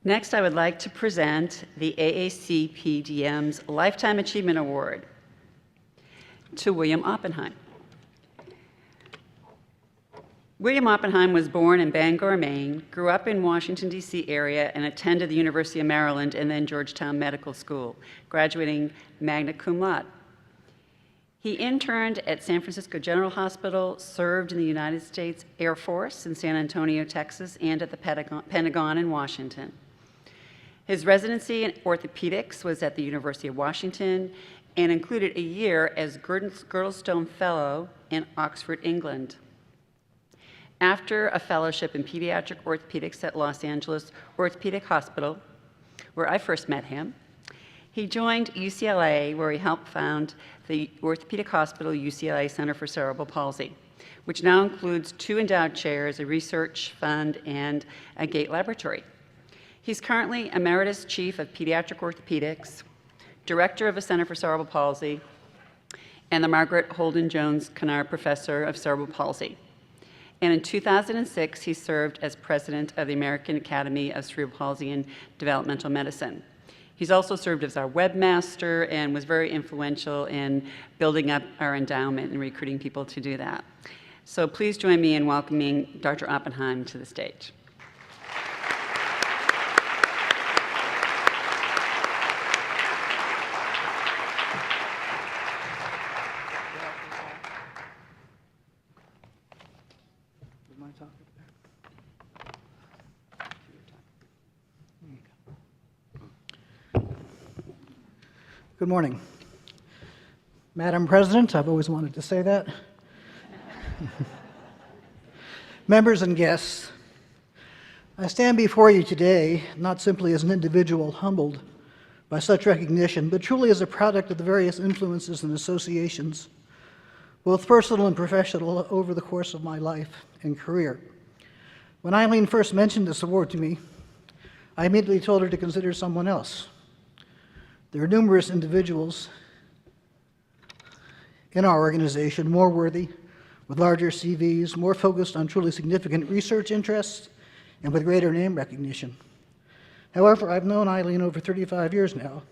Next, I would like to present the AACPDM's Lifetime Achievement Award to William Oppenheim. William Oppenheim was born in Bangor, Maine, grew up in Washington, D.C. area, and attended the University of Maryland and then Georgetown Medical School, graduating magna cum laude. He interned at San Francisco General Hospital, served in the United States Air Force in San Antonio, Texas, and at the Pentagon in Washington. His residency in orthopedics was at the University of Washington and included a year as Girdlestone Fellow in Oxford, England. After a fellowship in pediatric orthopedics at Los Angeles Orthopedic Hospital, where I first met him, he joined UCLA, where he helped found the Orthopedic Hospital UCLA Center for Cerebral Palsy, which now includes 2 endowed chairs, a research fund, and a gait laboratory. He's currently Emeritus Chief of Pediatric Orthopedics, Director of the Center for Cerebral Palsy, and the Margaret Holden Jones Kennard Professor of Cerebral Palsy. And in 2006, he served as president of the American Academy of Cerebral Palsy and Developmental Medicine. He's also served as our webmaster and was very influential in building up our endowment and recruiting people to do that. So please join me in welcoming Dr. Oppenheim to the stage. Good morning. Madam President, I've always wanted to say that. Members and guests, I stand before you today not simply as an individual humbled by such recognition, but truly as a product of the various influences and associations, both personal and professional, over the course of my life and career. When Eileen first mentioned this award to me, I immediately told her to consider someone else. There are numerous individuals in our organization more worthy, with larger CVs, more focused on truly significant research interests, and with greater name recognition. However, I've known Eileen over 35 years now,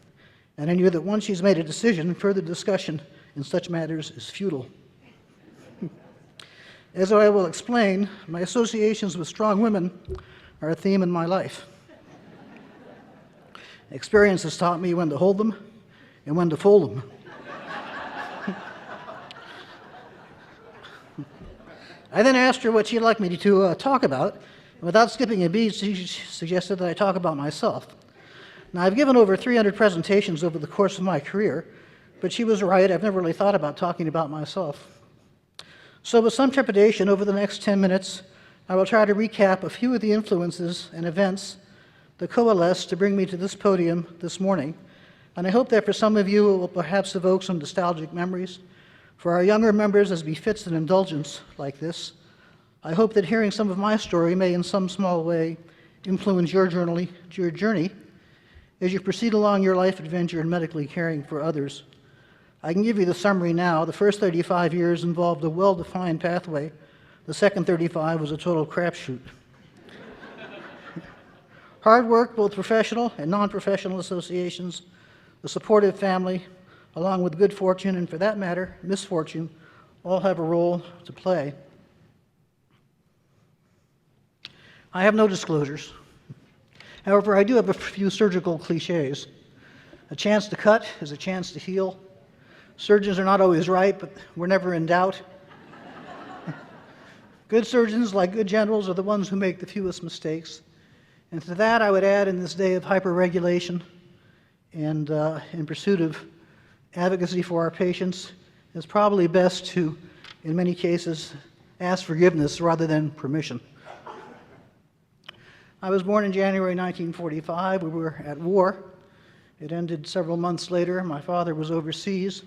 and I knew that once she's made a decision, further discussion in such matters is futile. As I will explain, my associations with strong women are a theme in my life. Experience has taught me when to hold them and when to fold them. I then asked her what she'd like me to talk about, and without skipping a beat, she suggested that I talk about myself. Now, I've given over 300 presentations over the course of my career, but she was right. I've never really thought about talking about myself. So with some trepidation, over the next 10 minutes, I will try to recap a few of the influences and events that coalesced to bring me to this podium this morning, and I hope that for some of you it will perhaps evoke some nostalgic memories. For our younger members, as befits an indulgence like this, I hope that hearing some of my story may in some small way influence your journey as you proceed along your life adventure in medically caring for others. I can give you the summary now. The first 35 years involved a well-defined pathway. The second 35 was a total crapshoot. Hard work, both professional and non-professional associations, a supportive family, along with good fortune, and for that matter, misfortune, all have a role to play. I have no disclosures. However, I do have a few surgical cliches. A chance to cut is a chance to heal. Surgeons are not always right, but we're never in doubt. Good surgeons, like good generals, are the ones who make the fewest mistakes. And to that, I would add, in this day of hyper-regulation and in pursuit of advocacy for our patients, it's probably best to, in many cases, ask forgiveness rather than permission. I was born in January 1945. We were at war. It ended several months later. My father was overseas,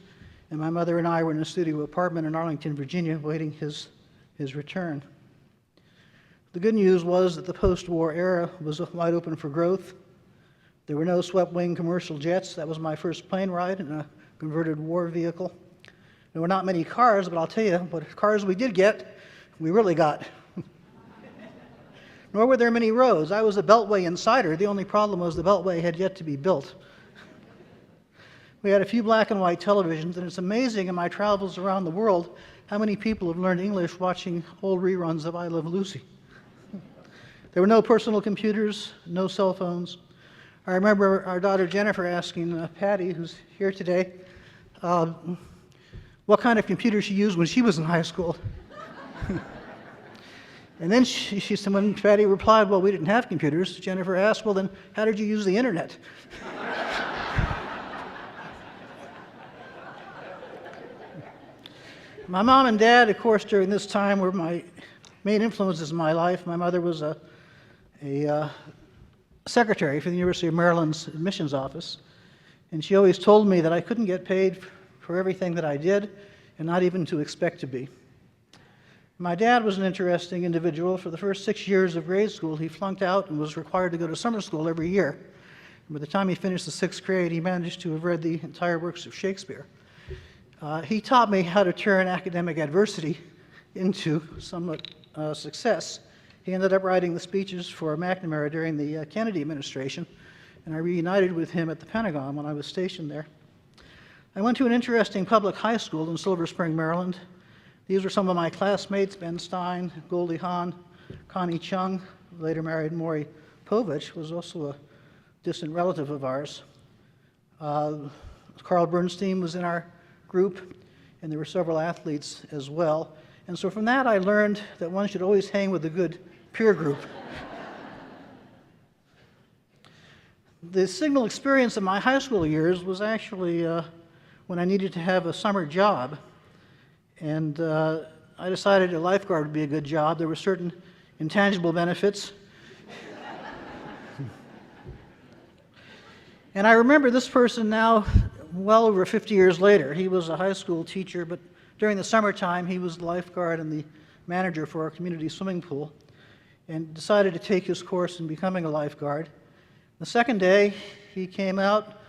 and my mother and I were in a studio apartment in Arlington, Virginia, awaiting his return. The good news was that the post-war era was wide open for growth. There were no swept-wing commercial jets. That was my first plane ride in a converted war vehicle. There were not many cars, but I'll tell you, what cars we did get, we really got. nor were there many roads. I was a Beltway insider. The only problem was the Beltway had yet to be built. We had a few black and white televisions, and it's amazing in my travels around the world how many people have learned English watching old reruns of I Love Lucy. There were no personal computers, no cell phones. I remember our daughter Jennifer asking Patty, who's here today, what kind of computer she used when she was in high school. And then she said, when Patty replied, well, we didn't have computers, Jennifer asked, well, then how did you use the internet? My mom and dad, of course, during this time were my main influences in my life. My mother was a secretary for the University of Maryland's admissions office, and she always told me that I couldn't get paid for everything that I did, and not even to expect to be. My dad was an interesting individual. For the first 6 years of grade school, he flunked out and was required to go to summer school every year. And by the time he finished the 6th grade, he managed to have read the entire works of Shakespeare. He taught me how to turn academic adversity into somewhat success. He ended up writing the speeches for McNamara during the Kennedy administration, and I reunited with him at the Pentagon when I was stationed there. I went to an interesting public high school in Silver Spring, Maryland. These were some of my classmates: Ben Stein, Goldie Hawn, Connie Chung, who later married Maury Povich, who was also a distant relative of ours. Carl Bernstein was in our group, and there were several athletes as well. And so from that I learned that one should always hang with a good peer group. The signal experience of my high school years was actually when I needed to have a summer job. And I decided a lifeguard would be a good job. There were certain intangible benefits. And I remember this person now, well over 50 years later. He was a high school teacher, but during the summertime, he was the lifeguard and the manager for our community swimming pool, and decided to take his course in becoming a lifeguard. The second day, he came out,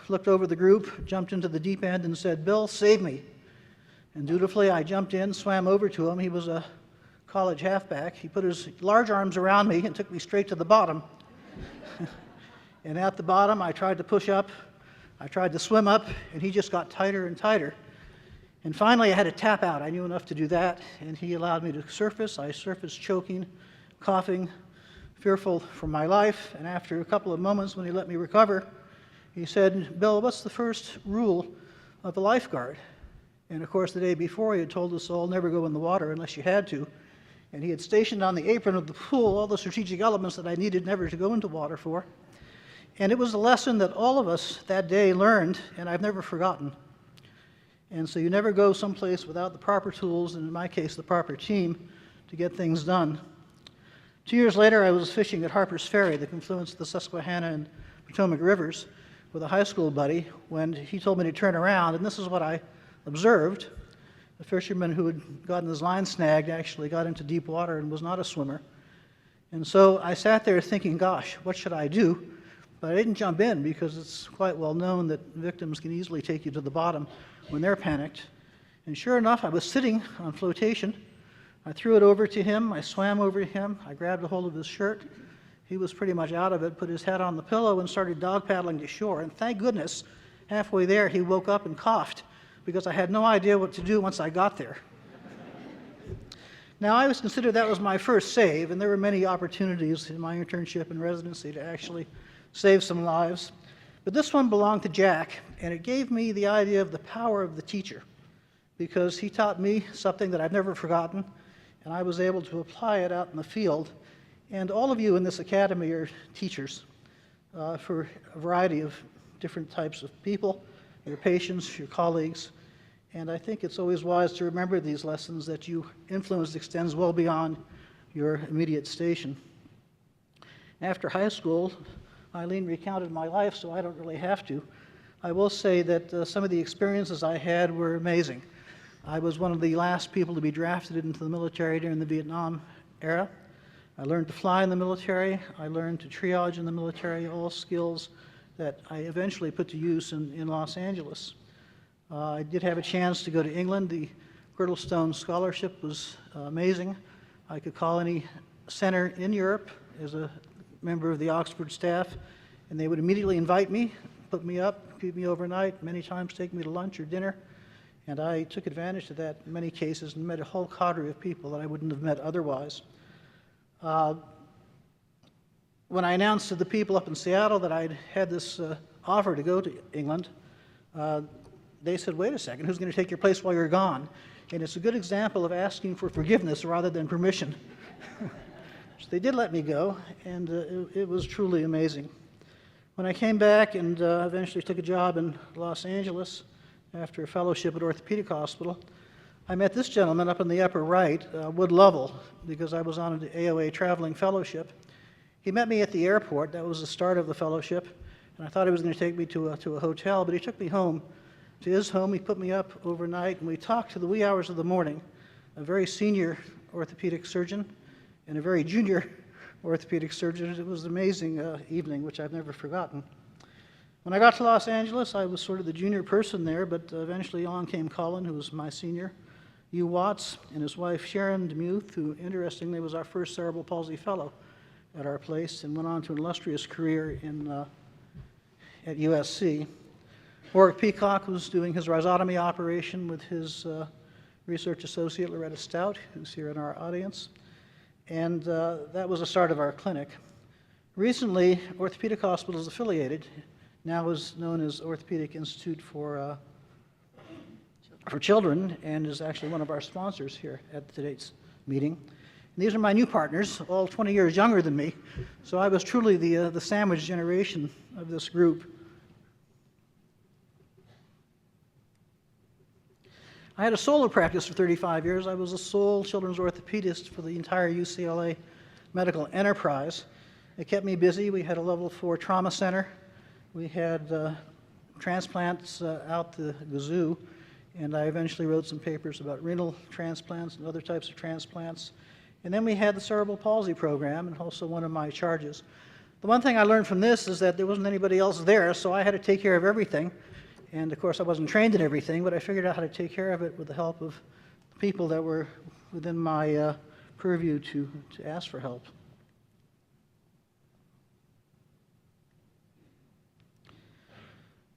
looked over the group, jumped into the deep end, and said, "Bill, save me." And dutifully, I jumped in, swam over to him. He was a college halfback. He put his large arms around me and took me straight to the bottom. And at the bottom, I tried to push up. I tried to swim up, and he just got tighter and tighter. And finally, I had to tap out. I knew enough to do that, and he allowed me to surface. I surfaced choking, coughing, fearful for my life. And after a couple of moments, when he let me recover, he said, "Bill, what's the first rule of a lifeguard?" And of course, the day before, he had told us all, never go in the water unless you had to. And he had stationed on the apron of the pool all the strategic elements that I needed never to go into water for. And it was a lesson that all of us that day learned, and I've never forgotten. And so you never go someplace without the proper tools, and in my case, the proper team, to get things done. 2 years later, I was fishing at Harper's Ferry, the confluence of the Susquehanna and Potomac rivers, with a high school buddy, when he told me to turn around, and this is what I observed. A fisherman who had gotten his line snagged actually got into deep water and was not a swimmer. And so I sat there thinking, gosh, what should I do? But I didn't jump in, because it's quite well known that victims can easily take you to the bottom when they're panicked. And sure enough, I was sitting on flotation. I threw it over to him. I swam over to him. I grabbed a hold of his shirt. He was pretty much out of it, put his head on the pillow, and started dog paddling to shore. And thank goodness, halfway there, he woke up and coughed, because I had no idea what to do once I got there. Now, I always considered that was my first save, and there were many opportunities in my internship and residency to actually save some lives. But this one belonged to Jack, and it gave me the idea of the power of the teacher, because he taught me something that I've never forgotten, and I was able to apply it out in the field. And all of you in this academy are teachers for a variety of different types of people, your patients, your colleagues. And I think it's always wise to remember these lessons, that your influence extends well beyond your immediate station. After high school, Eileen recounted my life, so I don't really have to. I will say that some of the experiences I had were amazing. I was one of the last people to be drafted into the military during the Vietnam era. I learned to fly in the military. I learned to triage in the military, all skills that I eventually put to use in Los Angeles. I did have a chance to go to England. The Girdlestone Scholarship was amazing. I could call any center in Europe as a member of the Oxford staff, and they would immediately invite me, put me up, keep me overnight, many times take me to lunch or dinner, and I took advantage of that in many cases and met a whole cadre of people that I wouldn't have met otherwise. When I announced to the people up in Seattle that I'd had this offer to go to England, they said, wait a second, who's going to take your place while you're gone? And it's a good example of asking for forgiveness rather than permission. So they did let me go, and it was truly amazing. When I came back and eventually took a job in Los Angeles after a fellowship at Orthopedic Hospital, I met this gentleman up in the upper right, Wood Lovell, because I was on an AOA traveling fellowship. He met me at the airport. That was the start of the fellowship, and I thought he was going to take me to a hotel, but he took me home to his home. He put me up overnight, and we talked to the wee hours of the morning. A very senior orthopedic surgeon and a very junior orthopedic surgeon. It was an amazing evening, which I've never forgotten. When I got to Los Angeles, I was sort of the junior person there, but eventually along came Colin, who was my senior, Hugh Watts, and his wife Sharon DeMuth, who interestingly was our first cerebral palsy fellow at our place and went on to an illustrious career at USC. Warwick Peacock was doing his rhizotomy operation with his research associate, Loretta Stout, who's here in our audience. And that was the start of our clinic. Recently, Orthopedic Hospital is affiliated, now is known as Orthopedic Institute for Children, and is actually one of our sponsors here at today's meeting. And these are my new partners, all 20 years younger than me, so I was truly the sandwich generation of this group. I had a solo practice for 35 years. I was a sole children's orthopedist for the entire UCLA medical enterprise. It kept me busy. We had a level 4 trauma center. We had transplants out the gazoo, and I eventually wrote some papers about renal transplants and other types of transplants. And then we had the cerebral palsy program, and also one of my charges. The one thing I learned from this is that there wasn't anybody else there, so I had to take care of everything. And of course, I wasn't trained in everything, but I figured out how to take care of it with the help of people that were within my purview to ask for help.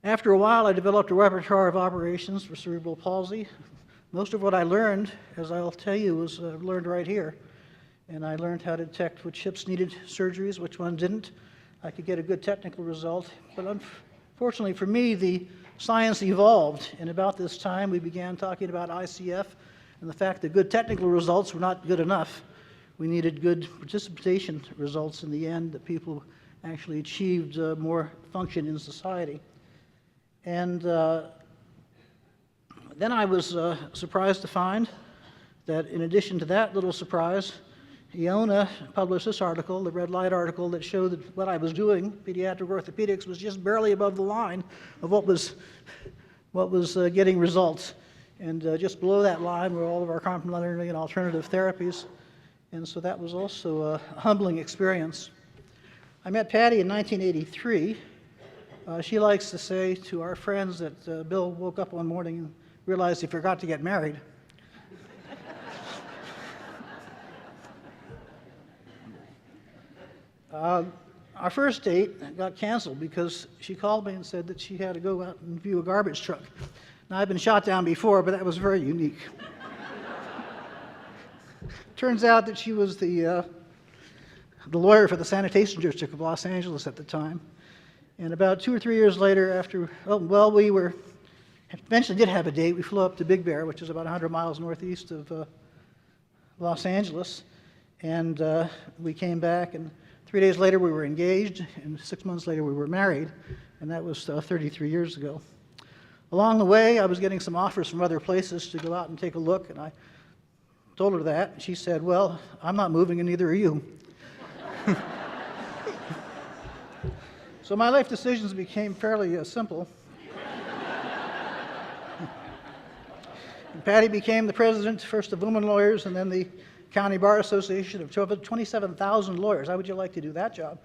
After a while, I developed a repertoire of operations for cerebral palsy. Most of what I learned, as I'll tell you, was learned right here. And I learned how to detect which hips needed surgeries, which one didn't. I could get a good technical result, but unfortunately for me, the science evolved, and about this time we began talking about ICF and the fact that good technical results were not good enough. We needed good participation results in the end, that people actually achieved more function in society. And then I was surprised to find that in addition to that little surprise, Iona published this article, the red light article, that showed that what I was doing, pediatric orthopedics, was just barely above the line of what was getting results. And just below that line were all of our complementary and alternative therapies. And so that was also a humbling experience. I met Patty in 1983. She likes to say to our friends that Bill woke up one morning and realized he forgot to get married. Our first date got canceled because she called me and said that she had to go out and view a garbage truck. Now, I've been shot down before, but that was very unique. Turns out that she was the lawyer for the sanitation district of Los Angeles at the time. And about 2 or 3 years later, after, we eventually did have a date. We flew up to Big Bear, which is about 100 miles northeast of Los Angeles. And we came back, and 3 days later we were engaged, and 6 months later we were married, and that was 33 years ago. Along the way, I was getting some offers from other places to go out and take a look, and I told her that, and she said, well, I'm not moving, and neither are you. So my life decisions became fairly simple. And Patty became the president, first of Women Lawyers, and then the County Bar Association of 27,000 lawyers. How would you like to do that job?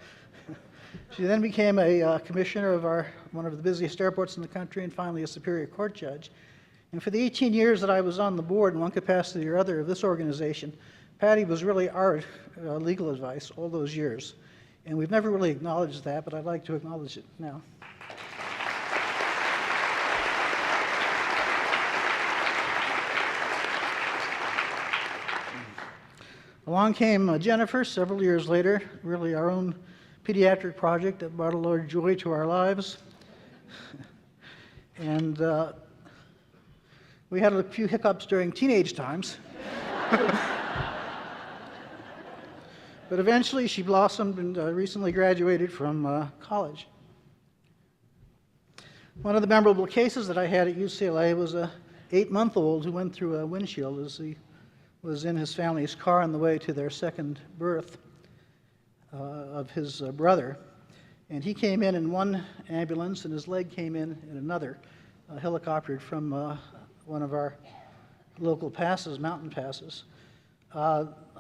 She then became a commissioner of one of the busiest airports in the country, and finally a Superior Court judge. And for the 18 years that I was on the board in one capacity or other of this organization, Patty was really our legal advice all those years, and we've never really acknowledged that, but I'd like to acknowledge it now. Along came Jennifer several years later, really our own pediatric project that brought a lot of joy to our lives. And we had a few hiccups during teenage times. But eventually she blossomed and recently graduated from college. One of the memorable cases that I had at UCLA was a 8-month-old who went through a windshield as he was in his family's car on the way to their second birth of his brother. And he came in one ambulance, and his leg came in another, helicoptered from one of our local passes, mountain passes.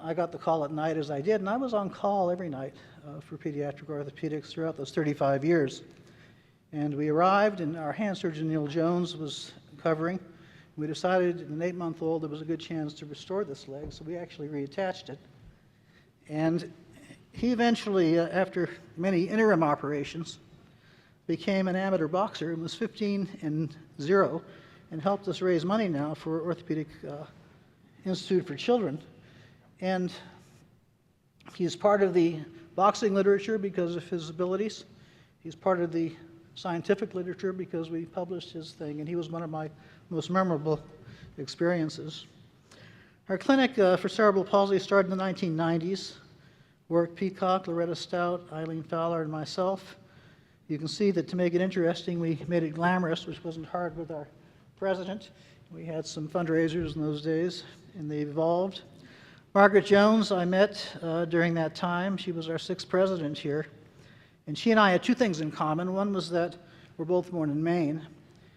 I got the call at night as I did, and I was on call every night for pediatric orthopedics throughout those 35 years. And we arrived, and our hand surgeon, Neil Jones, was covering. We decided in an 8-month-old there was a good chance to restore this leg, so we actually reattached it. And he eventually, after many interim operations, became an amateur boxer and was 15-0 and helped us raise money now for Orthopedic Institute for Children. And he's part of the boxing literature because of his abilities. He's part of the scientific literature because we published his thing, and he was one of my most memorable experiences. Our clinic for cerebral palsy started in the 1990s. Warwick Peacock, Loretta Stout, Eileen Fowler, and myself. You can see that to make it interesting, we made it glamorous, which wasn't hard with our president. We had some fundraisers in those days, and they evolved. Margaret Jones I met during that time. She was our 6th president here. And she and I had 2 things in common. One was that we're both born in Maine.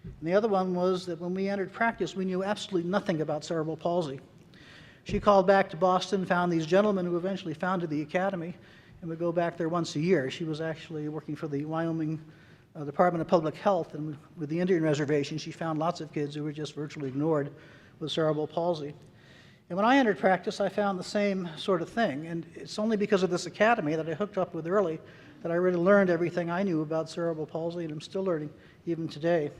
And the other one was that when we entered practice, we knew absolutely nothing about cerebral palsy. She called back to Boston, found these gentlemen who eventually founded the academy, and would go back there once a year. She was actually working for the Wyoming Department of Public Health, and with the Indian Reservation, she found lots of kids who were just virtually ignored with cerebral palsy. And when I entered practice, I found the same sort of thing, and it's only because of this academy that I hooked up with early that I really learned everything I knew about cerebral palsy, and I'm still learning even today.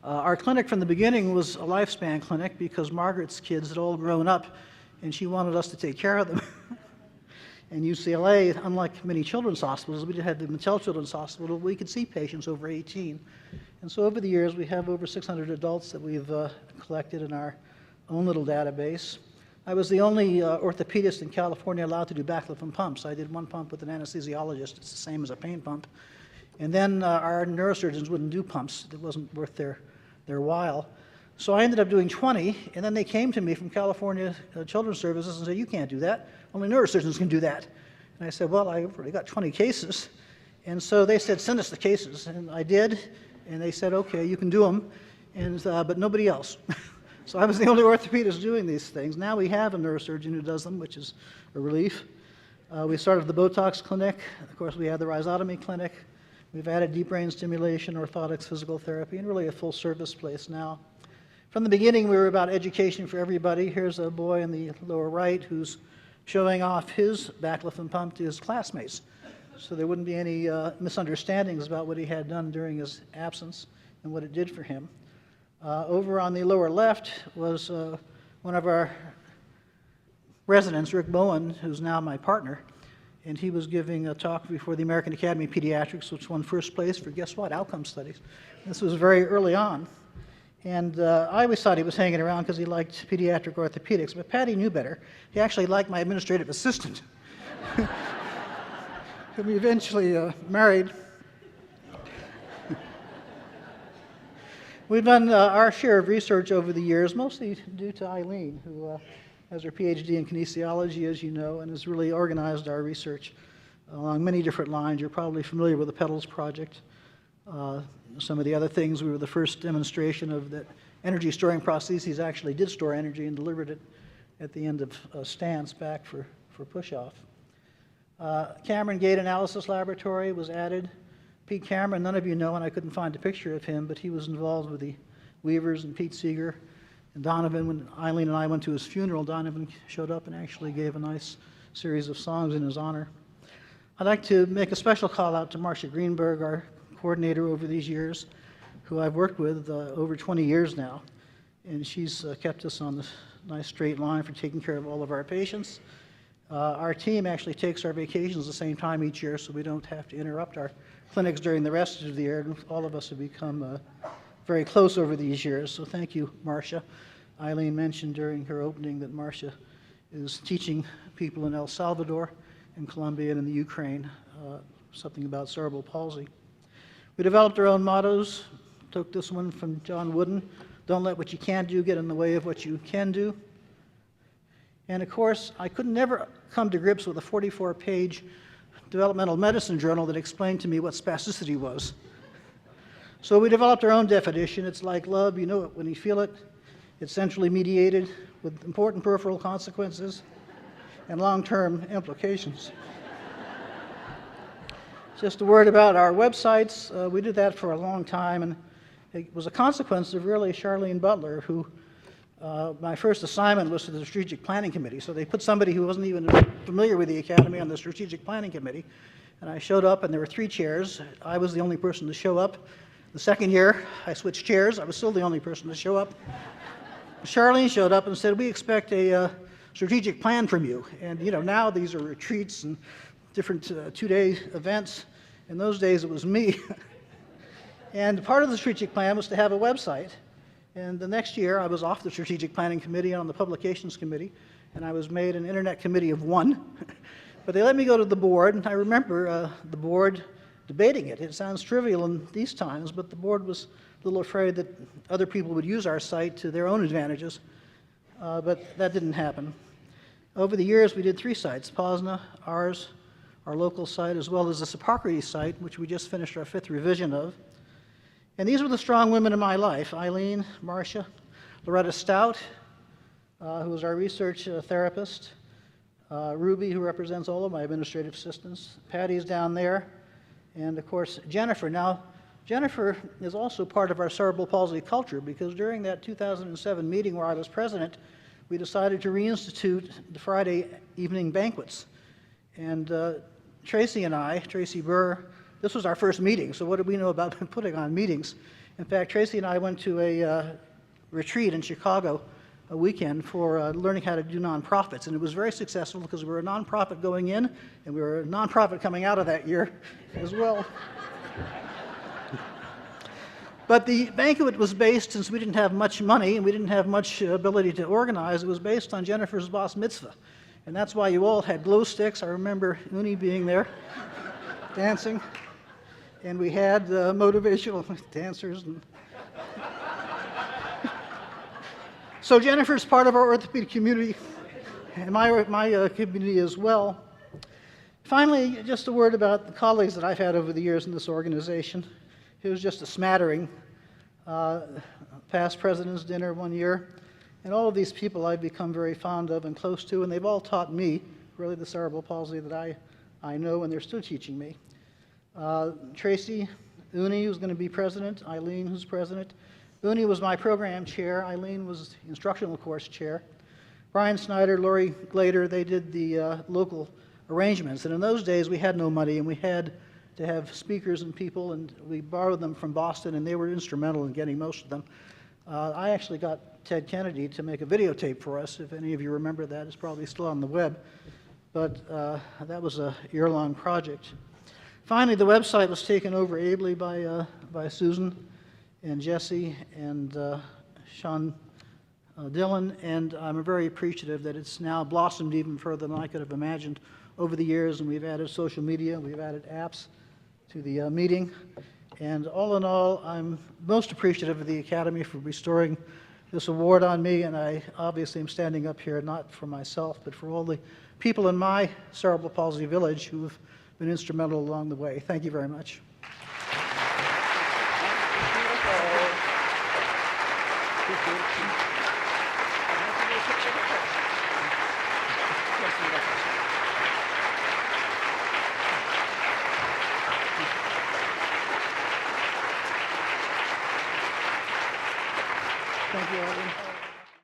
Our clinic from the beginning was a lifespan clinic because Margaret's kids had all grown up, and she wanted us to take care of them. And UCLA, unlike many children's hospitals, we did have the Mattel Children's Hospital, we could see patients over 18. And so over the years, we have over 600 adults that we've collected in our own little database. I was the only orthopedist in California allowed to do backlift pumps. I did one pump with an anesthesiologist. It's the same as a pain pump. And then our neurosurgeons wouldn't do pumps. It wasn't worth their while. So I ended up doing 20, and then they came to me from California Children's Services and said, "You can't do that. Only neurosurgeons can do that." And I said, "Well, I've already got 20 cases." And so they said, "Send us the cases." And I did, and they said, "Okay, you can do them, and, but nobody else." So I was the only orthopedist doing these things. Now we have a neurosurgeon who does them, which is a relief. We started the Botox clinic. Of course, we had the rhizotomy clinic. We've added deep brain stimulation, orthotics, physical therapy, and really a full-service place now. From the beginning, we were about education for everybody. Here's a boy in the lower right who's showing off his backlift pump to his classmates, so there wouldn't be any misunderstandings about what he had done during his absence and what it did for him. Over on the lower left was one of our residents, Rick Bowen, who's now my partner, and he was giving a talk before the American Academy of Pediatrics, which won first place for, guess what, outcome studies. This was very early on. And I always thought he was hanging around because he liked pediatric orthopedics, but Patty knew better. He actually liked my administrative assistant, whom we eventually married. We've done our share of research over the years, mostly due to Eileen, who has her PhD in kinesiology, as you know, and has really organized our research along many different lines. You're probably familiar with the PETALS project. Some of the other things, we were the first demonstration of that energy storing prostheses actually did store energy and delivered it at the end of stance back for push-off. Cameron Gate Analysis Laboratory was added. Pete Cameron, none of you know, and I couldn't find a picture of him, but he was involved with the Weavers and Pete Seeger And Donovan, when Eileen and I went to his funeral, Donovan showed up and actually gave a nice series of songs in his honor. I'd like to make a special call out to Marcia Greenberg, our coordinator over these years, who I've worked with over 20 years now. And she's kept us on this nice straight line for taking care of all of our patients. Our team actually takes our vacations the same time each year, so we don't have to interrupt our clinics during the rest of the year. And all of us have become very close over these years, so thank you, Marcia. Eileen mentioned during her opening that Marcia is teaching people in El Salvador, in Colombia, and in the Ukraine something about cerebral palsy. We developed our own mottos. Took this one from John Wooden: don't let what you can't do get in the way of what you can do. And of course, I could never come to grips with a 44-page developmental medicine journal that explained to me what spasticity was. So we developed our own definition. It's like love, you know it when you feel it. It's centrally mediated with important peripheral consequences and long-term implications. Just a word about our websites. We did that for a long time, and it was a consequence of really Charlene Butler, who my first assignment was to the Strategic Planning Committee. So they put somebody who wasn't even familiar with the Academy on the Strategic Planning Committee. And I showed up, and there were 3 chairs. I was the only person to show up. The second year, I switched chairs. I was still the only person to show up. Charlene showed up and said, we expect a strategic plan from you. And you know, now these are retreats and different 2-day events. In those days, it was me. And part of the strategic plan was to have a website. And the next year, I was off the Strategic Planning Committee on the Publications Committee, and I was made an Internet Committee of 1. But they let me go to the board, and I remember the board debating it. It sounds trivial in these times, but the board was a little afraid that other people would use our site to their own advantages, but that didn't happen. Over the years, we did 3 sites: POSNA, ours, our local site, as well as the Hippocrates site, which we just finished our 5th revision of. And these were the strong women in my life: Eileen, Marcia, Loretta Stout, who was our research therapist, Ruby, who represents all of my administrative assistants, Patty's down there, and of course Jennifer. Now, Jennifer is also part of our cerebral palsy culture, because during that 2007 meeting where I was president, we decided to reinstitute the Friday evening banquets. And Tracy and I, Tracy Burr, this was our first meeting, so what did we know about putting on meetings? In fact, Tracy and I went to a retreat in Chicago a weekend for learning how to do nonprofits, and it was very successful because we were a nonprofit going in, and we were a nonprofit coming out of that year as well. But the banquet was based, since we didn't have much money and we didn't have much ability to organize, it was based on Jennifer's bar mitzvah. And that's why you all had glow sticks. I remember Uni being there, dancing. And we had motivational dancers. So Jennifer's part of our orthopedic community, and my community as well. Finally, just a word about the colleagues that I've had over the years in this organization. It was just a smattering. Past President's Dinner one year. And all of these people I've become very fond of and close to, and they've all taught me, really, the cerebral palsy that I know, and they're still teaching me. Tracy, Uni, who's going to be president, Eileen, who's president. Uni was my program chair, Eileen was the instructional course chair. Brian Snyder, Lori Glader, they did the local arrangements. And in those days, we had no money, and we had to have speakers and people, and we borrowed them from Boston, and they were instrumental in getting most of them. I actually got Ted Kennedy to make a videotape for us. If any of you remember that, it's probably still on the web. But that was a year-long project. Finally, the website was taken over ably by Susan and Jesse and Sean Dillon, and I'm very appreciative that it's now blossomed even further than I could have imagined over the years, and we've added social media, we've added apps to the meeting. And all in all, I'm most appreciative of the Academy for bestowing this award on me, and I obviously am standing up here not for myself, but for all the people in my cerebral palsy village who have been instrumental along the way. Thank you very much. Thank you, Alvin.